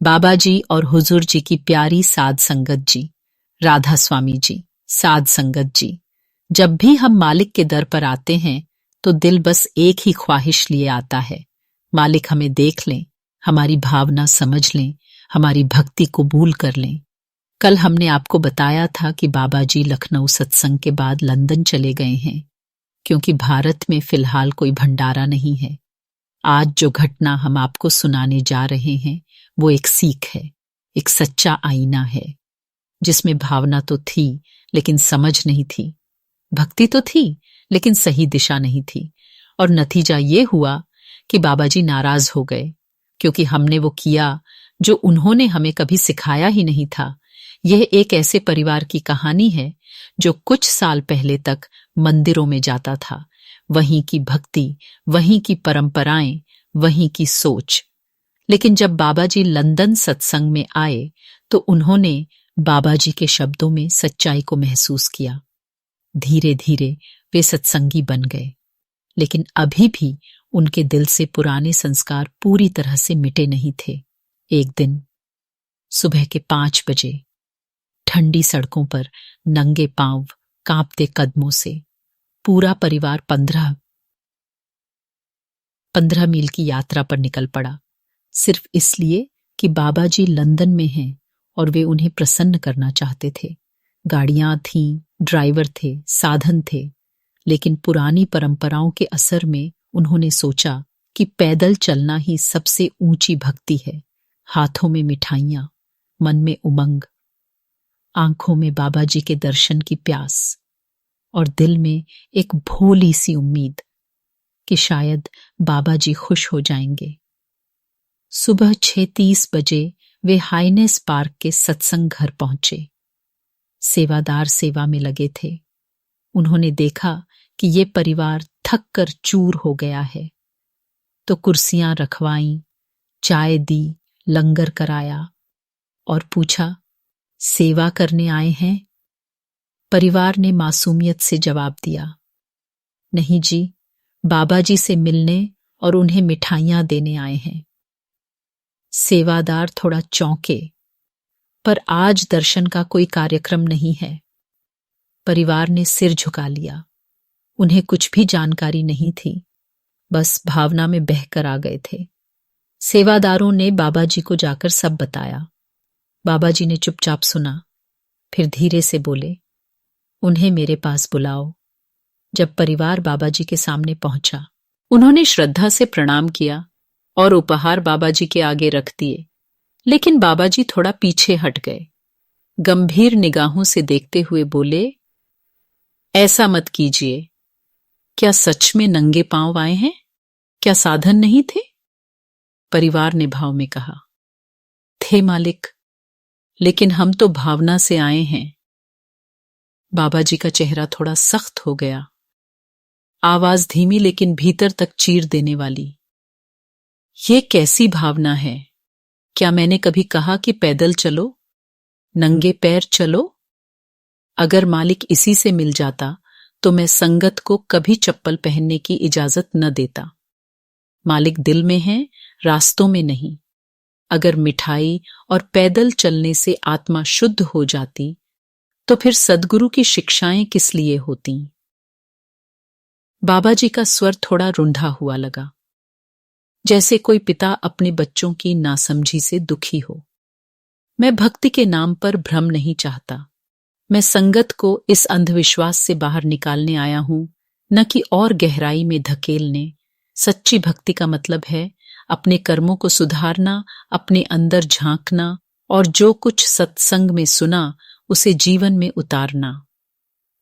बाबा जी और हुजूर जी की प्यारी साध संगत जी, राधा स्वामी जी, साध संगत जी, जब भी हम मालिक के दर पर आते हैं तो दिल बस एक ही ख्वाहिश लिए आता है, मालिक हमें देख लें, हमारी भावना समझ लें, हमारी भक्ति कबूल कर लें। कल हमने आपको बताया था कि बाबा जी लखनऊ सत्संग के बाद लंदन चले गए हैं, क्योंकि भारत में फिलहाल कोई भंडारा नहीं है। आज जो घटना हम आपको सुनाने जा रहे हैं वो एक सीख है, एक सच्चा आईना है, जिसमें भावना तो थी लेकिन समझ नहीं थी, भक्ति तो थी लेकिन सही दिशा नहीं थी। और नतीजा ये हुआ कि बाबा जी नाराज हो गए, क्योंकि हमने वो किया जो उन्होंने हमें कभी सिखाया ही नहीं था। यह एक ऐसे परिवार की कहानी है जो कुछ साल पहले तक मंदिरों में जाता था, वहीं की भक्ति, वहीं की परंपराएं, वहीं की सोच। लेकिन जब बाबा जी लंदन सत्संग में आए तो उन्होंने बाबा जी के शब्दों में सच्चाई को महसूस किया। धीरे धीरे वे सत्संगी बन गए, लेकिन अभी भी उनके दिल से पुराने संस्कार पूरी तरह से मिटे नहीं थे। एक दिन सुबह के 5 बजे ठंडी सड़कों पर नंगे पांव, कांपते कदमों से पूरा परिवार 15 मील की यात्रा पर निकल पड़ा, सिर्फ इसलिए कि बाबा जी लंदन में हैं और वे उन्हें प्रसन्न करना चाहते थे। गाड़ियां थीं, ड्राइवर थे, साधन थे, लेकिन पुरानी परंपराओं के असर में उन्होंने सोचा कि पैदल चलना ही सबसे ऊंची भक्ति है। हाथों में मिठाइयां, मन में उमंग, आंखों में बाबा जी के दर्शन की प्यास और दिल में एक भोली सी उम्मीद कि शायद बाबा जी खुश हो जाएंगे। सुबह 6:30 बजे वे हाइनेस पार्क के सत्संग घर पहुंचे। सेवादार सेवा में लगे थे। उन्होंने देखा कि ये परिवार थक कर चूर हो गया है, तो कुर्सियां रखवाईं, चाय दी, लंगर कराया और पूछा, सेवा करने आए हैं? परिवार ने मासूमियत से जवाब दिया, नहीं जी, बाबा जी से मिलने और उन्हें मिठाइयां देने आए हैं। सेवादार थोड़ा चौंके, पर आज दर्शन का कोई कार्यक्रम नहीं है। परिवार ने सिर झुका लिया। उन्हें कुछ भी जानकारी नहीं थी, बस भावना में बहकर आ गए थे। सेवादारों ने बाबा जी को जाकर सब बताया। बाबा जी ने चुपचाप सुना, फिर धीरे से बोले, उन्हें मेरे पास बुलाओ। जब परिवार बाबा जी के सामने पहुंचा, उन्होंने श्रद्धा से प्रणाम किया और उपहार बाबा जी के आगे रख दिए, लेकिन बाबा जी थोड़ा पीछे हट गए। गंभीर निगाहों से देखते हुए बोले, ऐसा मत कीजिए। क्या सच में नंगे पांव आए हैं? क्या साधन नहीं थे? परिवार ने भाव में कहा, थे मालिक, लेकिन हम तो भावना से आए हैं। बाबा जी का चेहरा थोड़ा सख्त हो गया, आवाज धीमी लेकिन भीतर तक चीर देने वाली। ये कैसी भावना है? क्या मैंने कभी कहा कि पैदल चलो, नंगे पैर चलो? अगर मालिक इसी से मिल जाता तो मैं संगत को कभी चप्पल पहनने की इजाजत न देता। मालिक दिल में है, रास्तों में नहीं। अगर मिठाई और पैदल चलने से आत्मा शुद्ध हो जाती तो फिर सद्गुरु की शिक्षाएं किस लिए होती? बाबा जी का स्वर थोड़ा रुंधा हुआ लगा, जैसे कोई पिता अपने बच्चों की नासमझी से दुखी हो। मैं भक्ति के नाम पर भ्रम नहीं चाहता। मैं संगत को इस अंधविश्वास से बाहर निकालने आया हूं, न कि और गहराई में धकेलने। सच्ची भक्ति का मतलब है अपने कर्मों को सुधारना, अपने अंदर झांकना और जो कुछ सत्संग में सुना उसे जीवन में उतारना।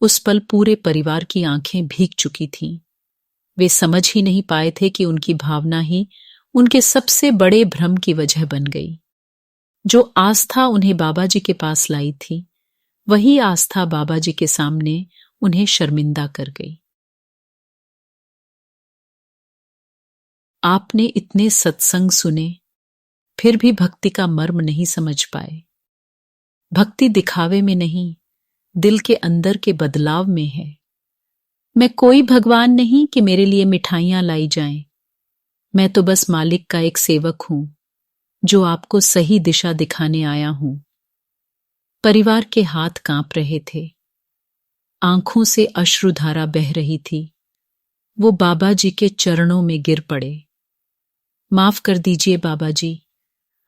उस पल पूरे परिवार की आंखें भीग चुकी थीं। वे समझ ही नहीं पाए थे कि उनकी भावना ही उनके सबसे बड़े भ्रम की वजह बन गई। जो आस्था उन्हें बाबा जी के पास लाई थी, वही आस्था बाबा जी के सामने उन्हें शर्मिंदा कर गई। आपने इतने सत्संग सुने, फिर भी भक्ति का मर्म नहीं समझ पाए। भक्ति दिखावे में नहीं, दिल के अंदर के बदलाव में है। मैं कोई भगवान नहीं कि मेरे लिए मिठाइयां लाई जाएं। मैं तो बस मालिक का एक सेवक हूं। जो आपको सही दिशा दिखाने आया हूं। परिवार के हाथ कांप रहे थे, आंखों से अश्रुधारा बह रही थी। वो बाबा जी के चरणों में गिर पड़े। माफ कर दीजिए बाबा जी,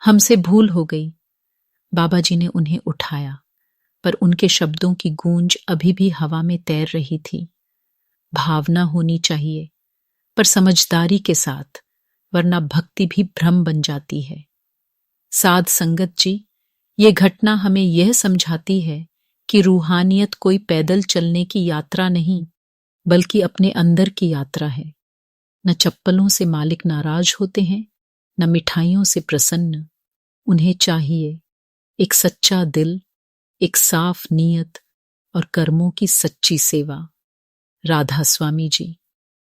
हमसे भूल हो गई। बाबा जी ने उन्हें उठाया, पर उनके शब्दों की गूंज अभी भी हवा में तैर रही थी। भावना होनी चाहिए, पर समझदारी के साथ, वरना भक्ति भी भ्रम बन जाती है। साध संगत जी, ये घटना हमें यह समझाती है कि रूहानियत कोई पैदल चलने की यात्रा नहीं, बल्कि अपने अंदर की यात्रा है। न चप्पलों से मालिक नाराज होते हैं, न मिठाइयों से प्रसन्न। उन्हें चाहिए एक सच्चा दिल, एक साफ नीयत और कर्मों की सच्ची सेवा। राधा स्वामी जी।